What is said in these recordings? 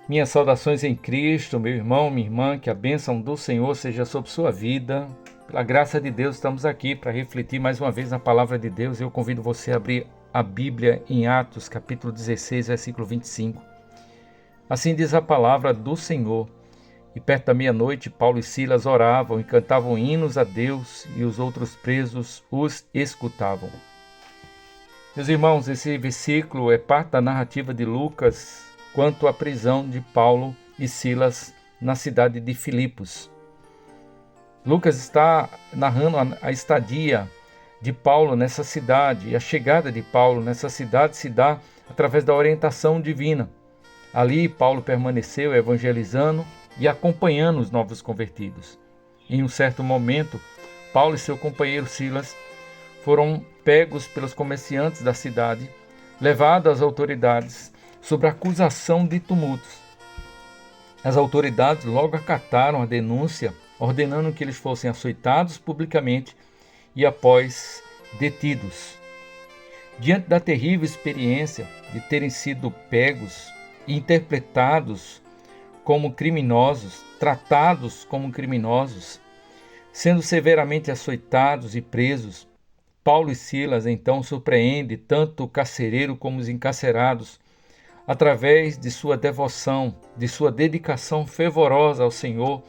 Minhas saudações em Cristo, meu irmão, minha irmã, que a bênção do Senhor seja sobre sua vida. Pela graça de Deus, estamos aqui para refletir mais uma vez na palavra de Deus. Eu convido você a abrir a Bíblia em Atos, capítulo 16, versículo 25. Assim diz a palavra do Senhor. E perto da meia-noite, Paulo e Silas oravam e cantavam hinos a Deus, e os outros presos os escutavam. Meus irmãos, esse versículo é parte da narrativa de Lucas quanto à prisão de Paulo e Silas na cidade de Filipos. Lucas está narrando a estadia de Paulo nessa cidade, e a chegada de Paulo nessa cidade se dá através da orientação divina. Ali, Paulo permaneceu evangelizando e acompanhando os novos convertidos. Em um certo momento, Paulo e seu companheiro Silas foram pegos pelos comerciantes da cidade, levados às autoridades sob acusação de tumultos. As autoridades logo acataram a denúncia, ordenando que eles fossem açoitados publicamente e após detidos. Diante da terrível experiência de terem sido pegos e interpretados como criminosos, tratados como criminosos, sendo severamente açoitados e presos, Paulo e Silas então surpreendem tanto o carcereiro como os encarcerados, através de sua devoção, de sua dedicação fervorosa ao Senhor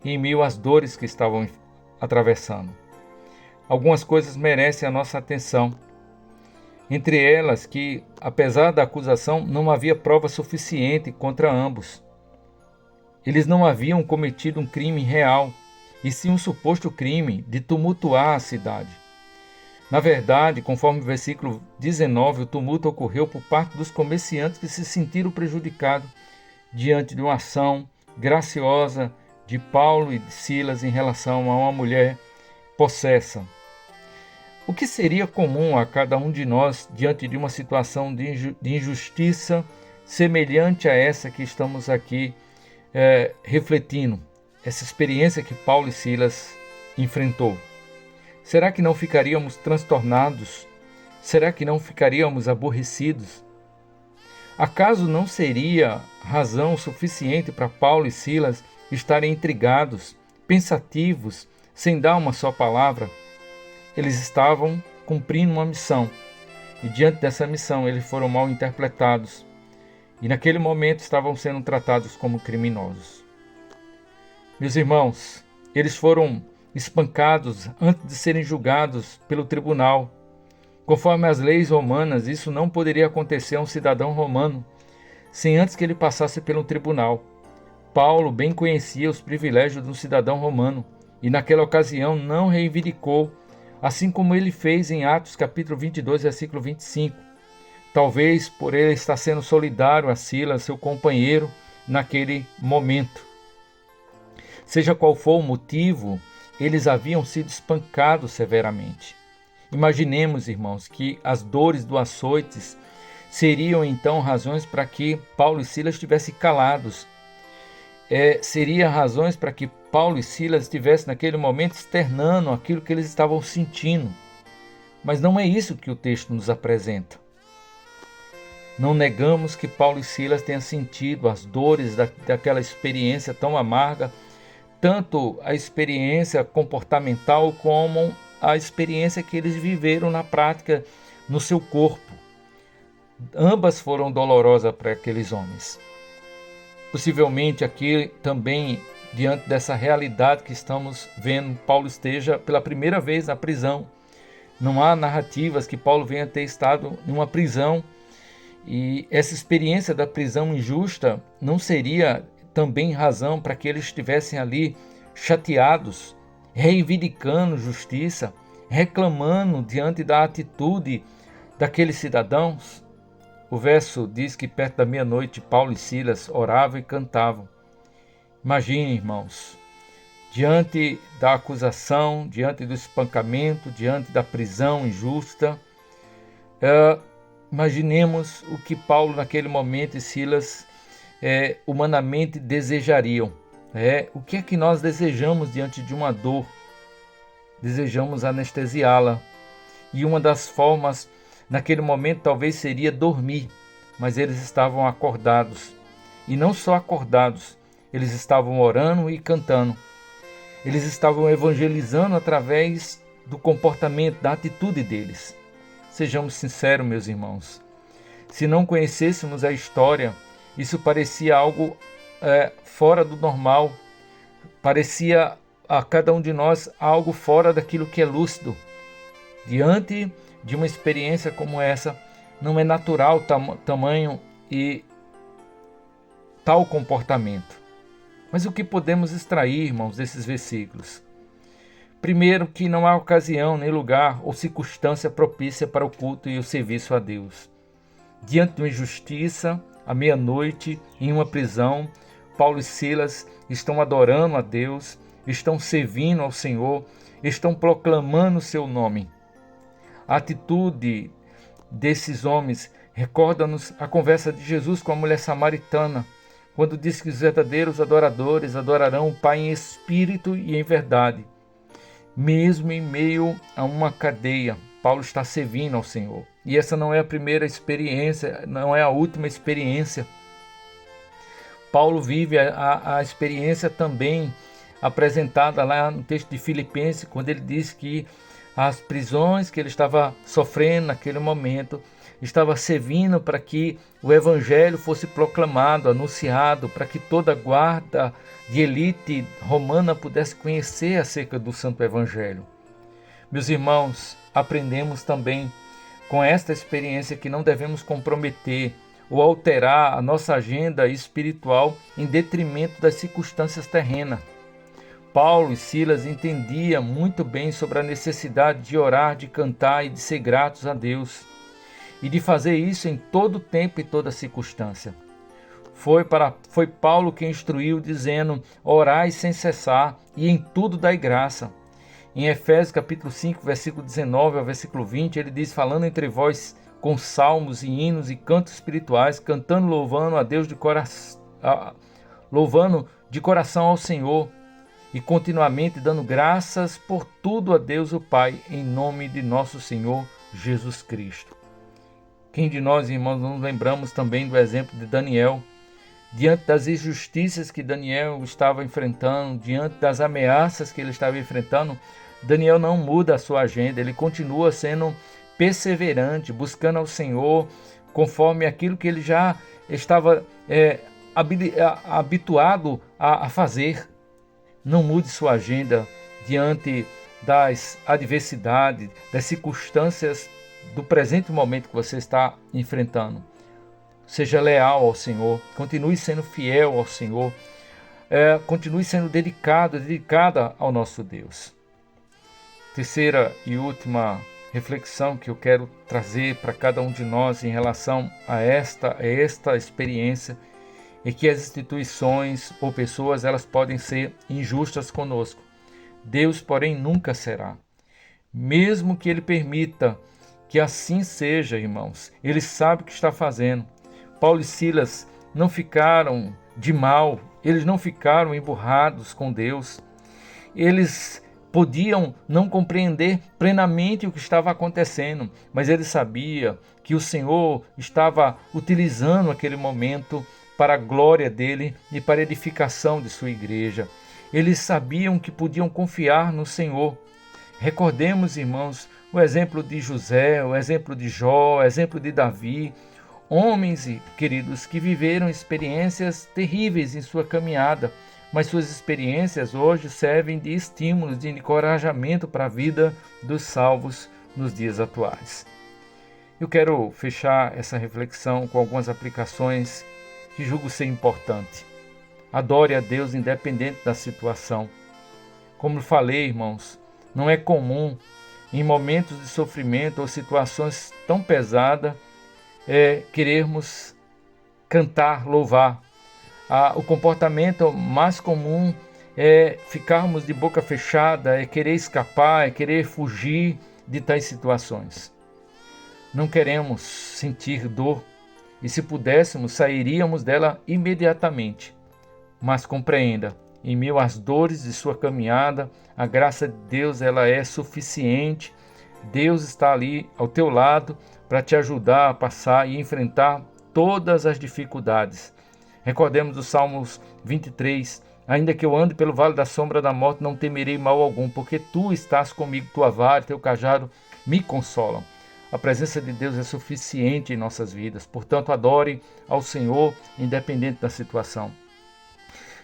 em meio às dores que estavam atravessando. Algumas coisas merecem a nossa atenção. Entre elas que, apesar da acusação, não havia prova suficiente contra ambos. Eles não haviam cometido um crime real, e sim um suposto crime de tumultuar a cidade. Na verdade, conforme o versículo 19, o tumulto ocorreu por parte dos comerciantes que se sentiram prejudicados diante de uma ação graciosa de Paulo e de Silas em relação a uma mulher possessa. O que seria comum a cada um de nós diante de uma situação de injustiça semelhante a essa que estamos aqui refletindo, essa experiência que Paulo e Silas enfrentou? Será que não ficaríamos transtornados? Será que não ficaríamos aborrecidos? Acaso não seria razão suficiente para Paulo e Silas estarem intrigados, pensativos, sem dar uma só palavra? Eles estavam cumprindo uma missão, e diante dessa missão eles foram mal interpretados, e naquele momento estavam sendo tratados como criminosos. Meus irmãos, eles foram espancados antes de serem julgados pelo tribunal. Conforme as leis romanas, isso não poderia acontecer a um cidadão romano sem antes que ele passasse pelo tribunal. Paulo bem conhecia os privilégios de um cidadão romano e naquela ocasião não reivindicou, assim como ele fez em Atos capítulo 22, versículo 25. Talvez por ele estar sendo solidário a Silas, seu companheiro, naquele momento. Seja qual for o motivo, eles haviam sido espancados severamente. Imaginemos, irmãos, que as dores do açoites seriam então razões para que Paulo e Silas estivessem calados. Seria razões para que Paulo e Silas estivessem naquele momento externando aquilo que eles estavam sentindo. Mas não é isso que o texto nos apresenta. Não negamos que Paulo e Silas tenham sentido as dores daquela experiência tão amarga, tanto a experiência comportamental como a experiência que eles viveram na prática no seu corpo. Ambas foram dolorosas para aqueles homens. Possivelmente aqui também, diante dessa realidade que estamos vendo, Paulo esteja pela primeira vez na prisão. Não há narrativas que Paulo venha ter estado em uma prisão, e essa experiência da prisão injusta não seria também razão para que eles estivessem ali chateados, reivindicando justiça, reclamando diante da atitude daqueles cidadãos? O verso diz que perto da meia-noite Paulo e Silas oravam e cantavam. Imagine, irmãos, diante da acusação, diante do espancamento, diante da prisão injusta, imaginemos o que Paulo naquele momento e Silas humanamente desejariam. O que é que nós desejamos diante de uma dor? Desejamos anestesiá-la. E uma das formas, naquele momento, talvez seria dormir, mas eles estavam acordados. E não só acordados, eles estavam orando e cantando. Eles estavam evangelizando através do comportamento, da atitude deles. Sejamos sinceros, meus irmãos. Se não conhecêssemos a história, isso parecia algo fora do normal. Parecia a cada um de nós algo fora daquilo que é lúcido. Diante de uma experiência como essa, não é natural tamanho e tal comportamento. Mas o que podemos extrair, irmãos, desses versículos? Primeiro, que não há ocasião, nem lugar ou circunstância propícia para o culto e o serviço a Deus. Diante de uma injustiça, à meia-noite, em uma prisão, Paulo e Silas estão adorando a Deus, estão servindo ao Senhor, estão proclamando o seu nome. A atitude desses homens recorda-nos a conversa de Jesus com a mulher samaritana, quando diz que os verdadeiros adoradores adorarão o Pai em espírito e em verdade. Mesmo em meio a uma cadeia, Paulo está servindo ao Senhor. E essa não é a primeira experiência, não é a última experiência. Paulo vive a experiência também apresentada lá no texto de Filipenses, quando ele diz que as prisões que ele estava sofrendo naquele momento estava servindo para que o evangelho fosse proclamado, anunciado, para que toda a guarda de elite romana pudesse conhecer acerca do santo evangelho. Meus irmãos, aprendemos também com esta experiência que não devemos comprometer ou alterar a nossa agenda espiritual em detrimento das circunstâncias terrenas. Paulo e Silas entendiam muito bem sobre a necessidade de orar, de cantar e de ser gratos a Deus, e de fazer isso em todo tempo e toda circunstância. Foi Paulo quem instruiu, dizendo: orai sem cessar e em tudo dai graça. Em Efésios capítulo 5, versículo 19 ao versículo 20, ele diz: falando entre vós com salmos e hinos e cantos espirituais, cantando, louvando a Deus louvando de coração ao Senhor, e continuamente dando graças por tudo a Deus o Pai, em nome de nosso Senhor Jesus Cristo. Quem de nós, irmãos, não lembramos também do exemplo de Daniel, diante das injustiças que Daniel estava enfrentando, diante das ameaças que ele estava enfrentando, Daniel não muda a sua agenda, ele continua sendo perseverante, buscando ao Senhor, conforme aquilo que ele já estava habituado a fazer. Não mude sua agenda diante das adversidades, das circunstâncias do presente momento que você está enfrentando. Seja leal ao Senhor, continue sendo fiel ao Senhor, continue sendo dedicada ao nosso Deus. Terceira e última reflexão que eu quero trazer para cada um de nós em relação a esta experiência é que as instituições ou pessoas elas podem ser injustas conosco. Deus, porém, nunca será. Mesmo que Ele permita que assim seja, irmãos, Ele sabe o que está fazendo. Paulo e Silas não ficaram de mal, eles não ficaram emburrados com Deus. Eles podiam não compreender plenamente o que estava acontecendo, mas eles sabiam que o Senhor estava utilizando aquele momento para a glória dele e para a edificação de sua igreja. Eles sabiam que podiam confiar no Senhor. Recordemos, irmãos, o exemplo de José, o exemplo de Jó, o exemplo de Davi, homens, queridos, que viveram experiências terríveis em sua caminhada, mas suas experiências hoje servem de estímulos, de encorajamento para a vida dos salvos nos dias atuais. Eu quero fechar essa reflexão com algumas aplicações que julgo ser importante. Adore a Deus independente da situação. Como falei, irmãos, não é comum em momentos de sofrimento ou situações tão pesadas querermos cantar, louvar. O comportamento mais comum é ficarmos de boca fechada, é querer escapar, é querer fugir de tais situações. Não queremos sentir dor e, se pudéssemos, sairíamos dela imediatamente. Mas compreenda, em meio às dores de sua caminhada, a graça de Deus ela é suficiente. Deus está ali ao teu lado para te ajudar a passar e enfrentar todas as dificuldades. Recordemos os Salmos 23. Ainda que eu ande pelo vale da sombra da morte, não temerei mal algum, porque tu estás comigo, tua vara e teu cajado me consolam. A presença de Deus é suficiente em nossas vidas, portanto, adore ao Senhor, independente da situação.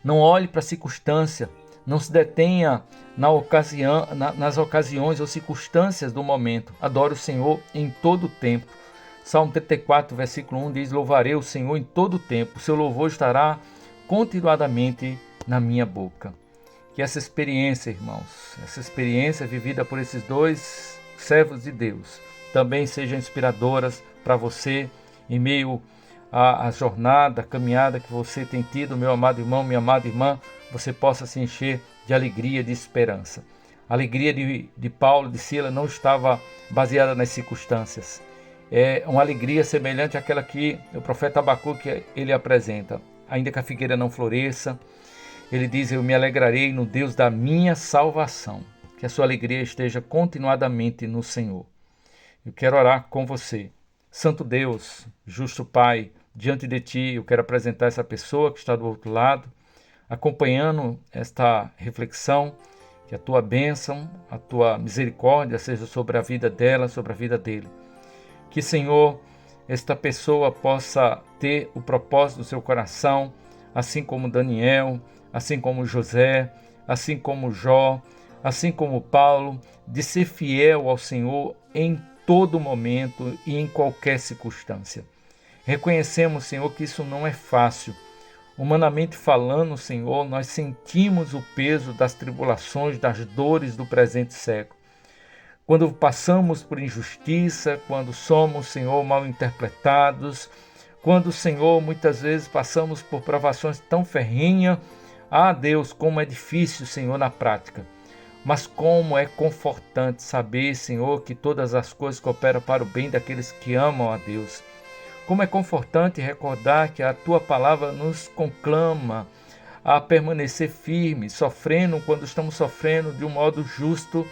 Não olhe para a circunstância, não se detenha nas ocasiões ou circunstâncias do momento. Adore o Senhor em todo o tempo. Salmo 34, versículo 1 diz: louvarei o Senhor em todo o tempo, o seu louvor estará continuadamente na minha boca. Que essa experiência, irmãos, essa experiência vivida por esses dois servos de Deus, também sejam inspiradoras para você em meio à jornada, à caminhada que você tem tido, meu amado irmão, minha amada irmã, você possa se encher de alegria, de esperança. A alegria de Paulo, de Silas, não estava baseada nas circunstâncias. É uma alegria semelhante àquela que o profeta Abacuque ele apresenta. Ainda que a figueira não floresça, ele diz: eu me alegrarei no Deus da minha salvação. Que a sua alegria esteja continuadamente no Senhor. Eu quero orar com você. Santo Deus, justo Pai, diante de Ti eu quero apresentar essa pessoa que está do outro lado, acompanhando esta reflexão, que a Tua bênção, a Tua misericórdia seja sobre a vida dela, sobre a vida dele. Que, Senhor, esta pessoa possa ter o propósito do seu coração, assim como Daniel, assim como José, assim como Jó, assim como Paulo, de ser fiel ao Senhor em todo momento e em qualquer circunstância. Reconhecemos, Senhor, que isso não é fácil. Humanamente falando, Senhor, nós sentimos o peso das tribulações, das dores do presente século. Quando passamos por injustiça, quando somos, Senhor, mal interpretados, quando, Senhor, muitas vezes passamos por provações tão ferrenhas, Deus, como é difícil, Senhor, na prática. Mas como é confortante saber, Senhor, que todas as coisas cooperam para o bem daqueles que amam a Deus. Como é confortante recordar que a Tua palavra nos conclama a permanecer firmes, sofrendo quando estamos sofrendo de um modo justo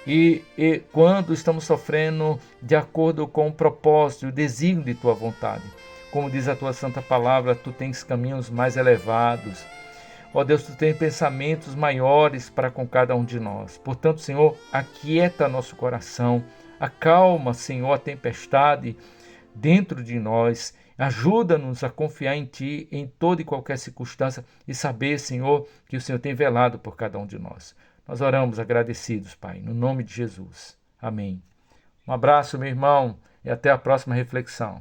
e quando estamos sofrendo de acordo com o propósito e o desígnio de Tua vontade. Como diz a Tua santa palavra, Tu tens caminhos mais elevados. Ó Deus, Tu tens pensamentos maiores para com cada um de nós. Portanto, Senhor, aquieta nosso coração, acalma, Senhor, a tempestade dentro de nós. Ajuda-nos a confiar em Ti em toda e qualquer circunstância e saber, Senhor, que o Senhor tem velado por cada um de nós. Nós oramos agradecidos, Pai, no nome de Jesus. Amém. Um abraço, meu irmão, e até a próxima reflexão.